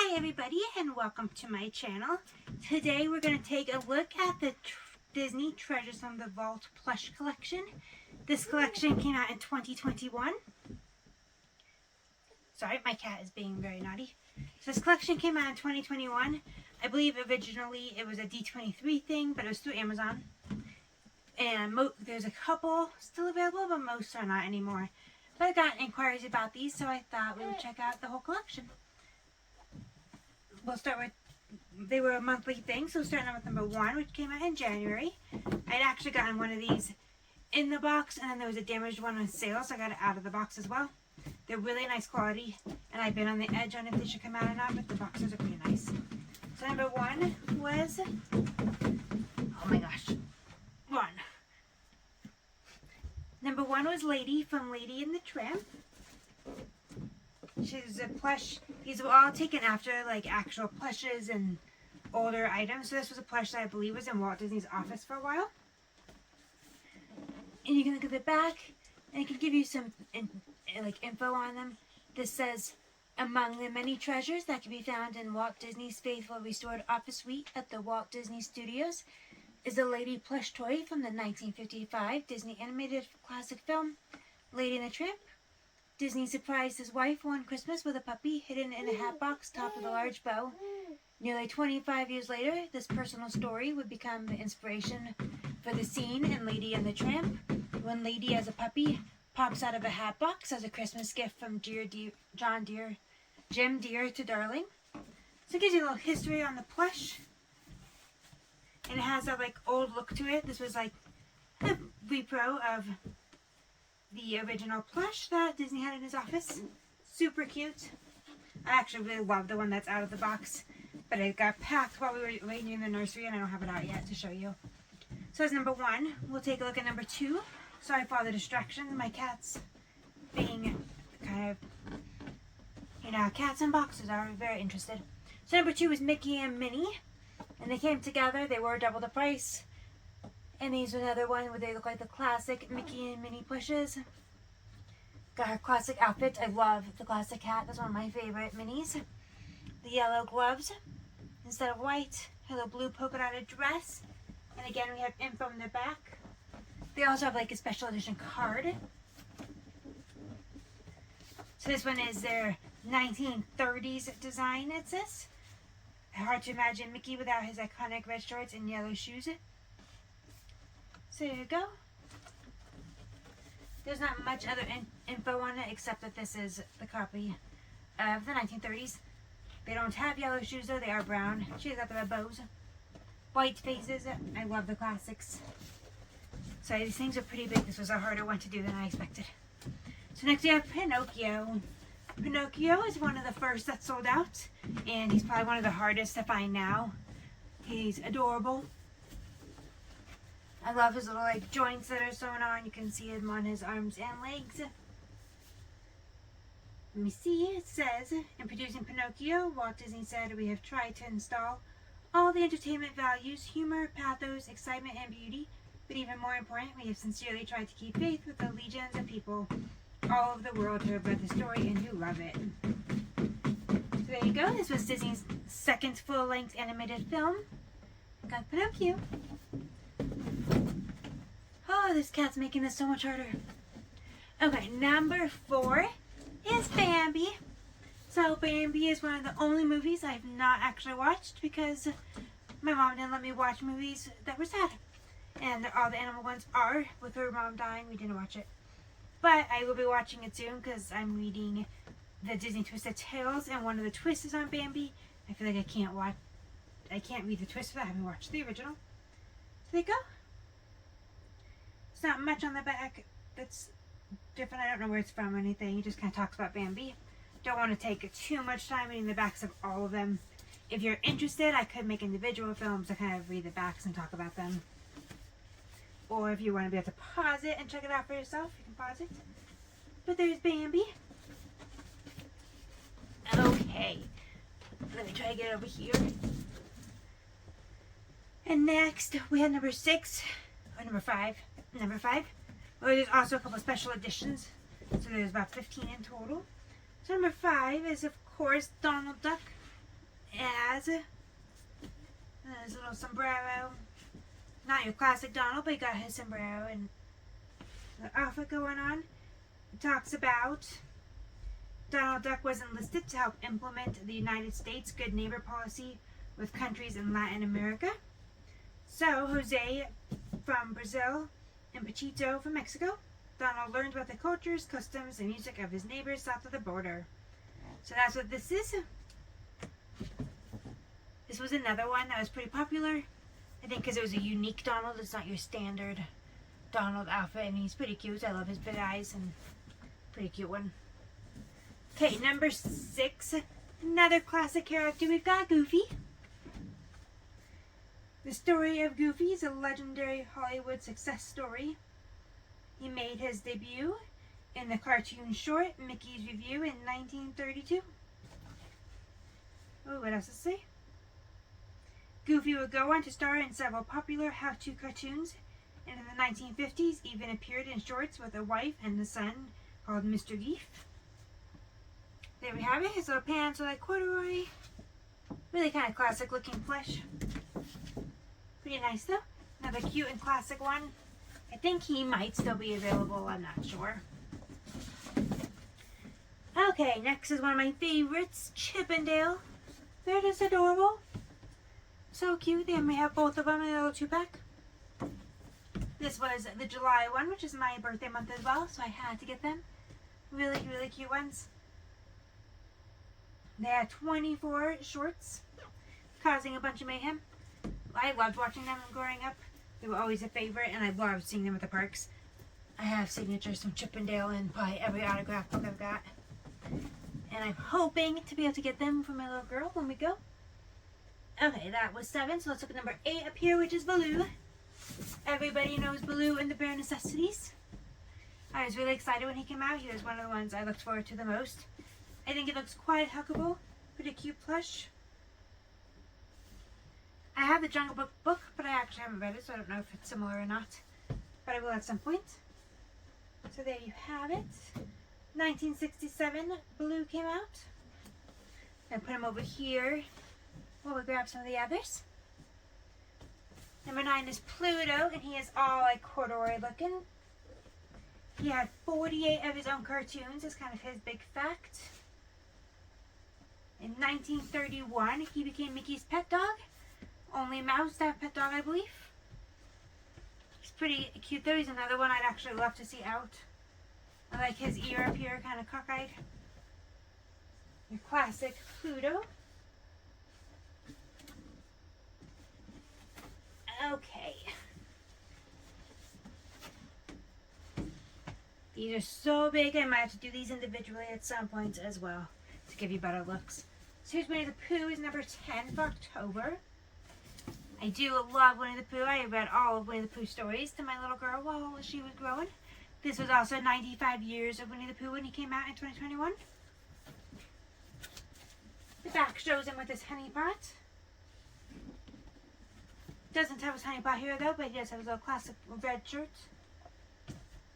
Hi everybody and welcome to my channel. Today we're going to take a look at the Disney Treasures from the Vault plush collection. This collection came out in 2021. Sorry, my cat is being very naughty. So this collection came out in 2021. I believe originally it was a D23 thing, but it was through Amazon. And there's a couple still available, but most are not anymore. But I got inquiries about these, so I thought we would check out the whole collection. We'll start with, they were a monthly thing, so starting out with number 1, which came out in January. I'd actually gotten one of these in the box, and then there was a damaged one on sale, so I got it out of the box as well. They're really nice quality, and I've been on the edge on if they should come out or not, but the boxes are pretty nice. So number 1 was, oh my gosh, 1. Number 1 was Lady from Lady and the Tramp. She's a plush. These were all taken after like actual plushes and older items. So this was a plush that I believe was in Walt Disney's office for a while. And you can look at the back, and it can give you some info on them. This says, among the many treasures that can be found in Walt Disney's faithful restored office suite at the Walt Disney Studios is a Lady plush toy from the 1955 Disney animated classic film, Lady and the Tramp. Disney surprised his wife one Christmas with a puppy hidden in a hat box topped with a large bow. Nearly 25 years later, this personal story would become the inspiration for the scene in Lady and the Tramp, when Lady as a puppy pops out of a hat box as a Christmas gift from Jim Deere to Darling. So it gives you a little history on the plush. And it has a old look to it. This was like a repro of the original plush that Disney had in his office. Super cute. I actually really love the one that's out of the box, but it got packed while we were waiting in the nursery, and I don't have it out yet to show you. So that's number 1. We'll take a look at number 2. Sorry for all the distractions. My cat's being kind of, cats in boxes are very interested. So number 2 is Mickey and Minnie, and they came together. They were double the price. And these are another one where they look like the classic Mickey and Minnie plushes. Got her classic outfit. I love the classic hat. That's one of my favorite Minnies. The yellow gloves instead of white. Her little blue polka dotted dress. And again, we have info in the back. They also have a special edition card. So this one is their 1930s design, it says. Hard to imagine Mickey without his iconic red shorts and yellow shoes. So there you go. There's not much other info on it except that this is the copy of the 1930s. They don't have yellow shoes though, they are brown. She's got the red bows. White faces. I love the classics. So these things are pretty big. This was a harder one to do than I expected. So next we have Pinocchio. Pinocchio is one of the first that sold out, and he's probably one of the hardest to find now. He's adorable. I love his little joints that are sewn on. You can see him on his arms and legs. Let me see. It says, in producing Pinocchio, Walt Disney said, we have tried to install all the entertainment values, humor, pathos, excitement, and beauty. But even more important, we have sincerely tried to keep faith with the legions of people all over the world who have read the story and who love it. So there you go. This was Disney's second full-length animated film. Got Pinocchio. Oh, this cat's making this so much harder. Okay, number 4 is Bambi. So Bambi is one of the only movies I've not actually watched because my mom didn't let me watch movies that were sad. And all the animal ones are. With her mom dying, we didn't watch it. But I will be watching it soon because I'm reading the Disney Twisted Tales, and one of the twists is on Bambi. I feel like I can't read the twist without having watched the original. So there you go. It's not much on the back that's different. I don't know where it's from or anything. It just kind of talks about Bambi. Don't want to take too much time reading the backs of all of them. If you're interested, I could make individual films to kind of read the backs and talk about them. Or if you want to be able to pause it and check it out for yourself, you can pause it. But there's Bambi. Okay. Let me try to get over here. And next, we have number 6, or number 5. Number 5. Well, there's also a couple of special editions. So there's about 15 in total. So number 5 is, of course, Donald Duck. has his little sombrero. Not your classic Donald, but he got his sombrero and the outfit going on. It talks about Donald Duck was enlisted to help implement the United States Good Neighbor policy with countries in Latin America. So, Jose from Brazil and Pachito from Mexico. Donald learned about the cultures, customs, and music of his neighbors south of the border. So that's what this is. This was another one that was pretty popular. I think because it was a unique Donald. It's not your standard Donald outfit. And he's pretty cute. I love his big eyes and pretty cute one. Okay, number 6. Another classic character. We've got Goofy. The story of Goofy is a legendary Hollywood success story. He made his debut in the cartoon short Mickey's Revue in 1932. Oh, what else does it say? Goofy would go on to star in several popular how-to cartoons, and in the 1950s even appeared in shorts with a wife and a son called Mr. Geef. There we have it. His little pants are like corduroy. Really kind of classic looking plush. Pretty nice though. Another cute and classic one. I think he might still be available. I'm not sure. Okay, next is one of my favorites, Chippendale. They're just adorable. So cute. Then we have both of them in a little 2-pack. This was the July one, which is my birthday month as well, so I had to get them. Really, really cute ones. They had 24 shorts, causing a bunch of mayhem. I loved watching them growing up. They were always a favorite, and I loved seeing them at the parks. I have signatures from Chippendale in probably every autograph book I've got. And I'm hoping to be able to get them for my little girl when we go. Okay, that was 7, so let's look at number 8 up here, which is Baloo. Everybody knows Baloo and the Bare Necessities. I was really excited when he came out. He was one of the ones I looked forward to the most. I think it looks quite huggable. Pretty cute plush. I have the Jungle Book book, but I actually haven't read it, so I don't know if it's similar or not. But I will at some point. So there you have it. 1967, Baloo came out. I'm going to put him over here while we grab some of the others. Number 9 is Pluto, and he is all like corduroy looking. He had 48 of his own cartoons. It's kind of his big fact. In 1931, he became Mickey's pet dog. Only mouse to have pet dog, I believe. He's pretty cute though. He's another one I'd actually love to see out. I like his ear up here, kind of cockeyed. Your classic Pluto. Okay. These are so big, I might have to do these individually at some point as well to give you better looks. So here's Winnie the Pooh is number 10 for October. I do love Winnie the Pooh. I read all of Winnie the Pooh stories to my little girl while she was growing. This was also 95 years of Winnie the Pooh when he came out in 2021. The back shows him with his honey pot. Doesn't have his honey pot here though, but he does have his little classic red shirt.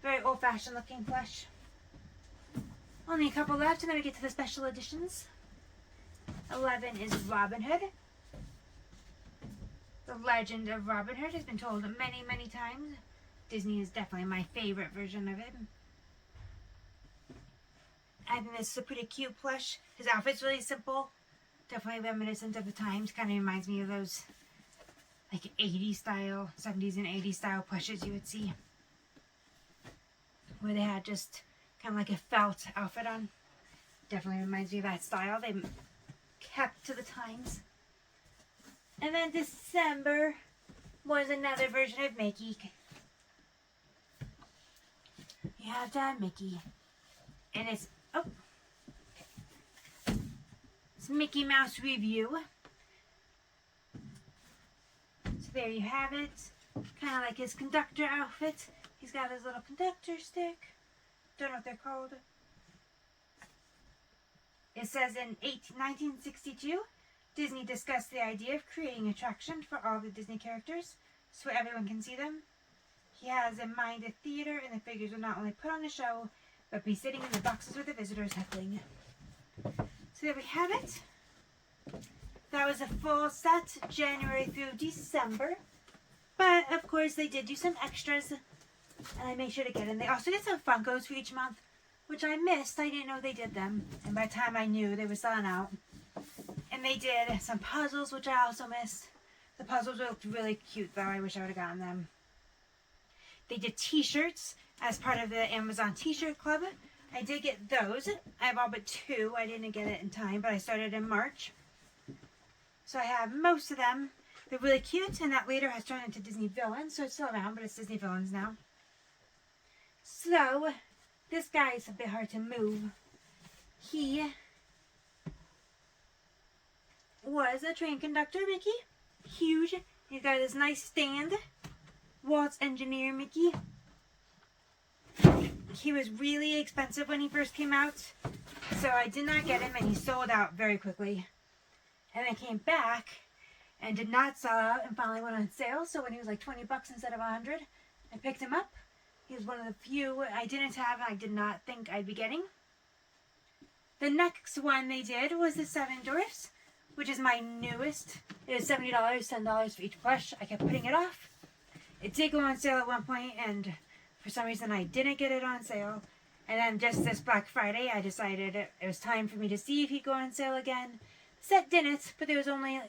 Very old-fashioned looking plush. Only a couple left and then we get to the special editions. 11 is Robin Hood. The legend of Robin Hood has been told many, many times. Disney is definitely my favorite version of it. I think this is a pretty cute plush. His outfit's really simple. Definitely reminiscent of the times. Kind of reminds me of those like 80s style, 70s and 80s style plushes you would see. Where they had just kind of like a felt outfit on. Definitely reminds me of that style. They kept to the times. And then December was another version of Mickey. You have done Mickey. And it's, oh, it's Mickey Mouse Revue. So there you have it. Kind of like his conductor outfit. He's got his little conductor stick. Don't know what they're called. It says in 1962, Disney discussed the idea of creating an attraction for all the Disney characters so everyone can see them. He has in mind a theater, and the figures will not only put on a show, but be sitting in the boxes with the visitors heckling. So there we have it. That was a full set, January through December. But, of course, they did do some extras, and I made sure to get in. They also did some Funkos for each month, which I missed. I didn't know they did them. And by the time I knew, they were selling out. And they did some puzzles, which I also missed. The puzzles looked really cute, though. I wish I would have gotten them. They did t-shirts as part of the Amazon t-shirt club. I did get those. I have all but 2. I didn't get it in time, but I started in March. So I have most of them. They're really cute, and that later has turned into Disney Villains, so it's still around, but it's Disney Villains now. So, this guy is a bit hard to move. He was a train conductor, Mickey. Huge. He's got this nice stand. Waltz engineer, Mickey. He was really expensive when he first came out, so I did not get him, and he sold out very quickly. And I came back and did not sell out and finally went on sale. So when he was like 20 bucks instead of 100, I picked him up. He was one of the few I didn't have and I did not think I'd be getting. The next one they did was the 7 Dwarfs, which is my newest. It was $70, $10 for each plush. I kept putting it off. It did go on sale at one point, and for some reason I didn't get it on sale. And then just this Black Friday, I decided it was time for me to see if he'd go on sale again. Set didn't, but there was only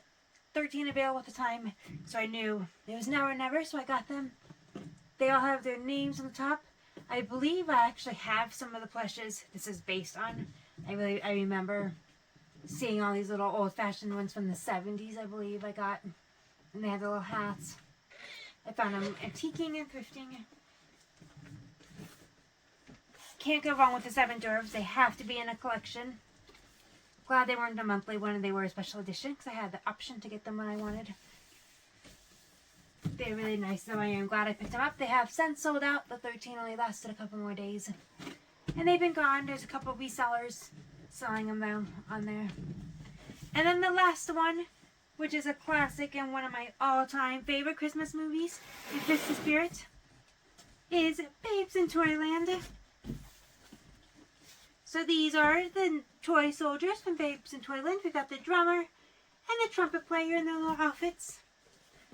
13 available at the time, so I knew it was now or never, so I got them. They all have their names on the top. I believe I actually have some of the plushes this is based on. I remember seeing all these little old-fashioned ones from the 70s, I believe I got, and they had the little hats. I found them antiquing and thrifting. Can't go wrong with the 7 Dwarfs. They have to be in a collection. Glad they weren't a monthly one and they were a special edition because I had the option to get them when I wanted. They're really nice, though. I am glad I picked them up. They have since sold out. The 13 only lasted a couple more days. And they've been gone. There's a couple of resellers selling them, though, on there. And then the last one, which is a classic and one of my all-time favorite Christmas movies, if it's the spirit, is Babes in Toyland. So these are the toy soldiers from Babes in Toyland. We've got the drummer and the trumpet player in their little outfits.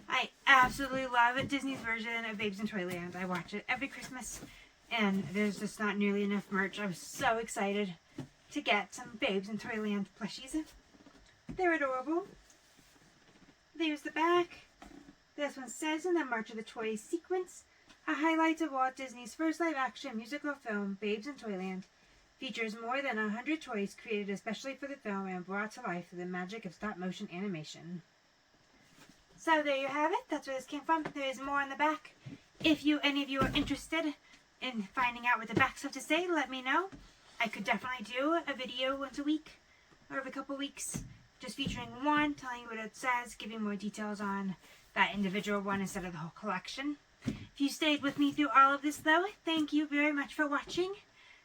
I absolutely love Disney's version of Babes in Toyland. I watch it every Christmas, and there's just not nearly enough merch. I was so excited to get some Babes in Toyland plushies. They're adorable. There's the back. This one says, in the March of the Toys sequence, a highlight of Walt Disney's first live-action musical film, Babes in Toyland, features more than 100 toys created especially for the film and brought to life through the magic of stop-motion animation. So there you have it. That's where this came from. There is more on the back. If any of you are interested in finding out what the backs have to say, let me know. I could definitely do a video once a week or every couple weeks, just featuring one, telling you what it says, giving more details on that individual one instead of the whole collection. If you stayed with me through all of this, though, thank you very much for watching.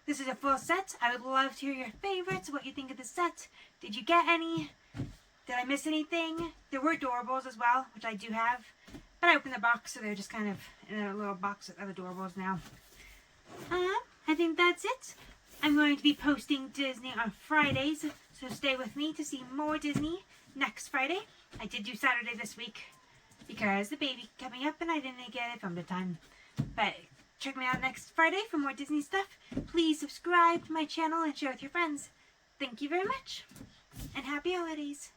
This is a full set. I would love to hear your favorites, what you think of the set. Did you get any? Did I miss anything? There were Adorables as well, which I do have. But I opened the box, so they're just kind of in a little box of Adorables now. I think that's it. I'm going to be posting Disney on Fridays, so stay with me to see more Disney next Friday. I did do Saturday this week because the baby coming up and I didn't get it filmed in time. But check me out next Friday for more Disney stuff. Please subscribe to my channel and share with your friends. Thank you very much, and happy holidays.